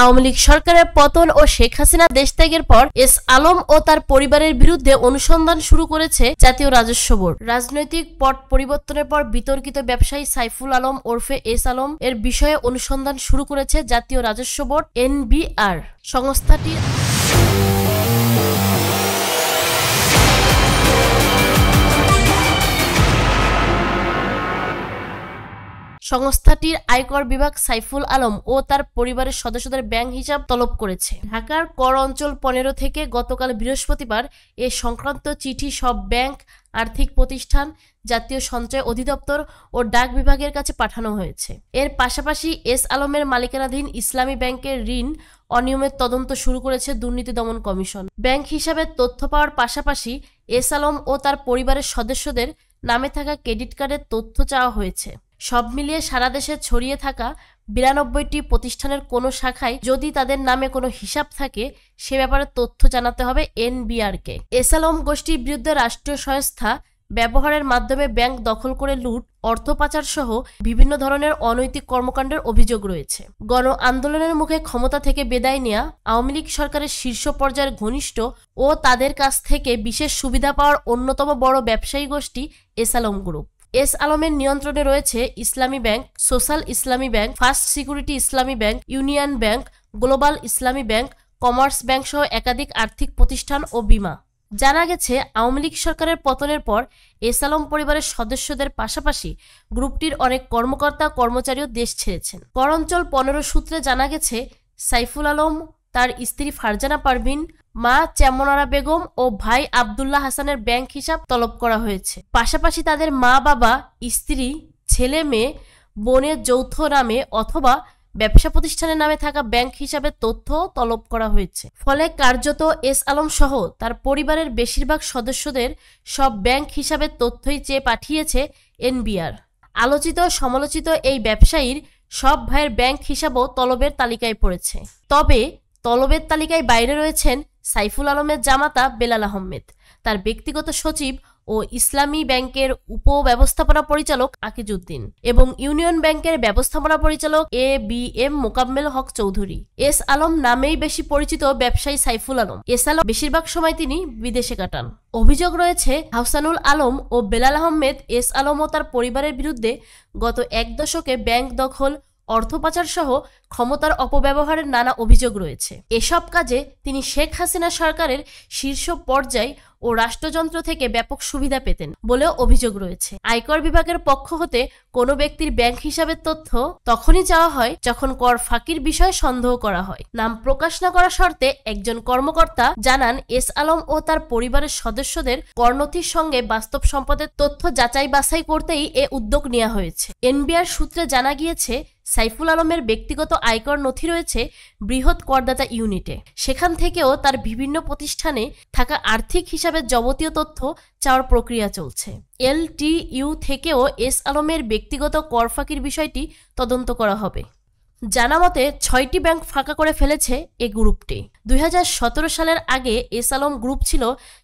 আওয়ামী লীগ সরকারের পতন ও শেখ হাসিনা দেশ ত্যাগের পর এস আলম ও তার পরিবারের বিরুদ্ধে অনুসন্ধান শুরু করেছে জাতীয় রাজস্ব বোর্ড। রাজনৈতিক পট পরিবর্তনের পর বিতর্কিত ব্যবসায়ী সাইফুল আলম ওরফে এস আলম এর বিষয়ে অনুসন্ধান শুরু করেছে জাতীয় রাজস্ব বোর্ড NBR সংস্থাটির আয়কর বিভাগ সাইফুল আলম ও তার পরিবারের সদস্যদের ব্যাংক হিসাব তলব করেছে। ঢাকার কর অঞ্চল 15 থেকে গতকাল বৃহস্পতিবার এ সংক্রান্ত চিঠি সব ব্যাংক, আর্থিক প্রতিষ্ঠান, জাতীয় সঞ্চয় অধিদপ্তর ও ডাক বিভাগের কাছে পাঠানো হয়েছে। এর পাশাপাশি এস আলমের মালিকানাধীন ইসলামী ব্যাংকের ঋণ অনিয়মের তদন্ত শুরু করেছে দুর্নীতি দমন কমিশন। ব্যাংক হিসাবে তথ্য পাওয়ার পাশাপাশি এস আলম ও তার পরিবারের সদস্যদের নামে থাকা ক্রেডিট কার্ডের তথ্য চাওয়া হয়েছে। সব মিলিয়ে সারা দেশে ছড়িয়ে থাকা 92টি প্রতিষ্ঠানের কোনো শাখায় যদি তাদের নামে কোনো হিসাব থাকে সে ব্যাপারে তথ্য জানাতে হবে NBR-কে। এস আলম গোষ্ঠীর বিরুদ্ধে রাষ্ট্রীয় সংস্থা ব্যবহারের মাধ্যমে ব্যাংক দখল করে লুট, অর্থ পাচার সহ বিভিন্ন ধরনের অনৈতিক কর্মকাণ্ডের অভিযোগ রয়েছে। গণ আন্দোলনের মুখে ক্ষমতা থেকে বিদায় নেওয়া আওয়ামী লীগ সরকারের শীর্ষ পর্যায়ের ঘনিষ্ঠ ও তাদের কাছ থেকে বিশেষ সুবিধা পাওয়ার অন্যতম বড় ব্যবসায়ী গোষ্ঠী এস আলম গ্রুপ। এস আলমের নিয়ন্ত্রণে রয়েছে ইসলামী ব্যাংক, সোশ্যাল ইসলামী ব্যাংক, ফার্স্ট সিকিউরিটি ইসলামী ব্যাংক, ইউনিয়ন ব্যাংক, গ্লোবাল ইসলামী ব্যাংক, কমার্স ব্যাংক সহ একাধিক আর্থিক প্রতিষ্ঠান ও বীমা। জানা গেছে আওয়ামী লীগ সরকারের পতনের পর এস আলম পরিবারের সদস্যদের পাশাপাশি গ্রুপটির অনেক কর্মকর্তা কর্মচারীও দেশ ছেড়েছেন। কর অঞ্চল 15 সূত্রে জানা গেছে সাইফুল আলম, তার স্ত্রী ফারজানা পারভিন, মা চেমনারা বেগম ও ভাই আব্দুল্লাহ হাসানের ব্যাংক হিসাব তলব করা হয়েছে। পাশাপাশি তাদের মা, বাবা, স্ত্রী, ছেলে, মেয়ে, বোনের যৌথ নামে অথবা ব্যবসা প্রতিষ্ঠানের নামে থাকা ব্যাংক হিসাবের তথ্য তলব করা হয়েছে। ফলে কার্যত এস আলম সহ তার পরিবারের বেশিরভাগ সদস্যদের সব ব্যাংক হিসাবের তথ্যই চেয়ে পাঠিয়েছে NBR। আলোচিত সমালোচিত এই ব্যবসায়ীর সব ভাইয়ের ব্যাংক হিসাবও তলবের তালিকায় পড়েছে। তবে তলবের তালিকায় বাইরে রয়েছেন সাইফুল আলমের জামাতা বেলাল আহমেদ, তার ব্যক্তিগত সচিব ও ইসলামী ব্যাংকের উপব্যবস্থাপনা পরিচালক আকিজউদ্দিন এবং ইউনিয়ন ব্যাংকের ব্যবস্থাপনা পরিচালক ABM মোকাম্মেল হক চৌধুরী। এস আলম নামেই বেশি পরিচিত ব্যবসায়ী সাইফুল আলম। এস আলম বেশিরভাগ সময় তিনি বিদেশে কাটান। অভিযোগ রয়েছে হাসানুল আলম ও বেলাল আহমেদ এস আলম ও তার পরিবারের বিরুদ্ধে গত এক দশকে ব্যাংক দখল, অর্থ পাচার সহ ক্ষমতার অপব্যবহারের নানা অভিযোগ রয়েছে। এসব কাজে তিনি শেখ হাসিনা সরকারের শীর্ষ পর্যায় ও রাষ্ট্রযন্ত্র থেকে ব্যাপক সুবিধা পেতেন বলেও অভিযোগ রয়েছে। আয়কর বিভাগের পক্ষ হতে কোনো ব্যক্তির ব্যাংক হিসাবের তথ্য তখনই চাওয়া হয় যখন কর ফাঁকির বিষয়ে সন্দেহ করা হয়। নাম প্রকাশ না করা শর্তে একজন কর্মকর্তা জানান এস আলম ও তার পরিবারের সদস্যদের করনথির সঙ্গে বাস্তব সম্পদের তথ্য যাচাই বাছাই করতেই এ উদ্যোগ নেওয়া হয়েছে। NBR সূত্রে জানা গিয়েছে সাইফুল আলমের ব্যক্তিগত আয়কর নথি রয়েছে বৃহৎ করদাতা ইউনিটে। সেখান থেকেও তার বিভিন্ন প্রতিষ্ঠানে থাকা আর্থিক হিসাবের যাবতীয় তথ্য চাওয়ার প্রক্রিয়া চলছে। LTU থেকেও এস আলমের ব্যক্তিগত কর ফাঁকির বিষয়টি তদন্ত করা হবে। জানা মতে 6টি ব্যাংক ফাঁকা করে ফেলেছে এ গ্রুপটি। 2017 সালের আগে এস আলম গ্রুপ ছিল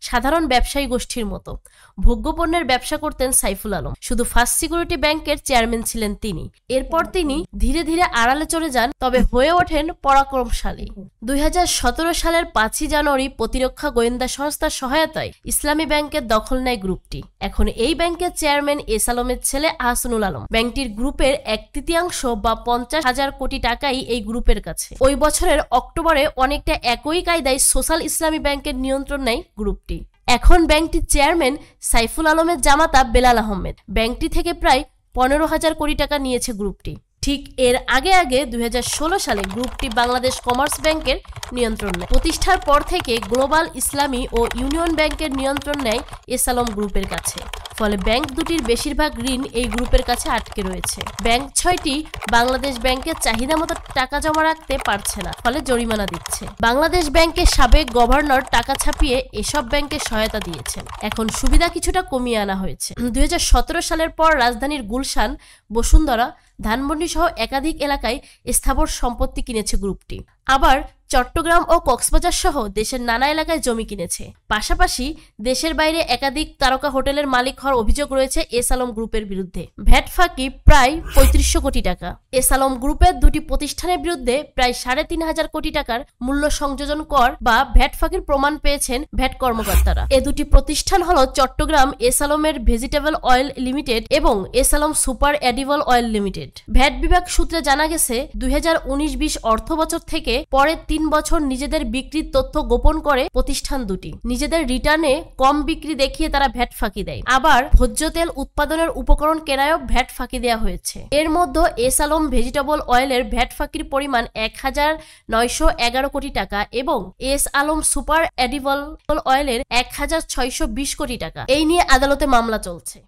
সাধারণ ব্যবসায়ী গোষ্ঠীর মতো। ভোগ্যপণ্যের ব্যবসা করতেন সাইফুল আলম। শুধু ফার্স্ট সিকিউরিটি ব্যাংকের চেয়ারম্যান ছিলেন তিনি। এরপর তিনি ধীরে ধীরে আড়ালে চলে যান, তবে হয়ে ওঠেন পরাক্রমশালী। 2017 সালের 5ই জানুয়ারি প্রতিরক্ষা গোয়েন্দা সংস্থার সহায়তায় ইসলামী ব্যাংকের দখল নেয় গ্রুপটি। এখন এই ব্যাংকের চেয়ারম্যান এস আলমের ছেলে আহসানুল আলম। ব্যাংকটির গ্রুপের 1/3 বা 50,000 কোটি টাকাই এই গ্রুপের কাছে। ওই বছরের অক্টোবরে অনেকটা একই কায়দায় সোশ্যাল ইসলামী ব্যাংকের নিয়ন্ত্রণ নেয় গ্রুপটি। এখন ব্যাংকটির চেয়ারম্যান সাইফুল আলমের জামাতা বেলাল আহমেদ। ব্যাংকটি থেকে প্রায় 15,000 কোটি টাকা নিয়েছে গ্রুপটি। ঠিক এর আগে 2016 সালে গ্রুপটি বাংলাদেশ কমার্স ব্যাংকের নিয়ন্ত্রণ নেয়। প্রতিষ্ঠার পর থেকে গ্লোবাল ইসলামী ও ইউনিয়ন ব্যাংকের নিয়ন্ত্রণ নেয় এস আলম গ্রুপের কাছে। ফলে ব্যাংক দুটির বেশিরভাগ ঋণ এই গ্রুপের কাছে আটকে রয়েছে। ব্যাংক 6টি বাংলাদেশ ব্যাংকের চাহিদা মতো টাকা জমা রাখতে পারছে না, ফলে জরিমানা দিচ্ছে। বাংলাদেশ ব্যাংকের সাবেক গভর্নর টাকা ছাপিয়ে এসব ব্যাংকে সহায়তা দিয়েছেন। এখন সুবিধা কিছুটা কমিয়ে আনা হয়েছে। 2017 সালের পর রাজধানীর গুলশান, বসুন্ধরা, ধানমন্ডি সহ একাধিক এলাকায় স্থাবর সম্পত্তি কিনেছে গ্রুপটি। আবার চট্টগ্রাম ও কক্সবাজার সহ দেশের নানা এলাকায় জমি কিনেছে। পাশাপাশি দেশের বাইরে একাধিক তারকা হোটেলের মালিক হওয়ার অভিযোগ রয়েছে এস আলম গ্রুপের বিরুদ্ধে। ভ্যাট ফাঁকি প্রায় ৩৫০০ কোটি টাকা। এস আলম গ্রুপের দুটি প্রতিষ্ঠানের বিরুদ্ধে প্রায় ৩৫০০ কোটি টাকার মূল্য সংযোজন কর বা ভ্যাট ফাঁকির প্রমাণ পেয়েছেন ভ্যাট কর্মকর্তারা। এ দুটি প্রতিষ্ঠান হল চট্টগ্রাম এস আলমের ভেজিটেবল অয়েল লিমিটেড এবং S Alam super edible oil limited. VAT বিভাগ সূত্রে জানা গেছে ২০১৯-২০ অর্থবছর থেকে পরের ৩ বছর নিজেদের বিক্রির তথ্য গোপন করে প্রতিষ্ঠান দুটি। নিজেদের রিটার্নে কম বিক্রি দেখিয়ে তারা ভ্যাট ফাঁকি দেয়। আবার ভোজ্য তেল উৎপাদনের উপকরণ কেনায়ও ভ্যাট ফাঁকি দেওয়া হয়েছে। এর মধ্যে এস আলম ভেজিটেবল অয়েলের ভ্যাট ফাঁকির পরিমাণ ১,৯১১ কোটি টাকা এবং এস আলম সুপার এডিবল অয়েলের ১,৬২০ কোটি টাকা। এই নিয়ে আদালতে মামলা চলছে।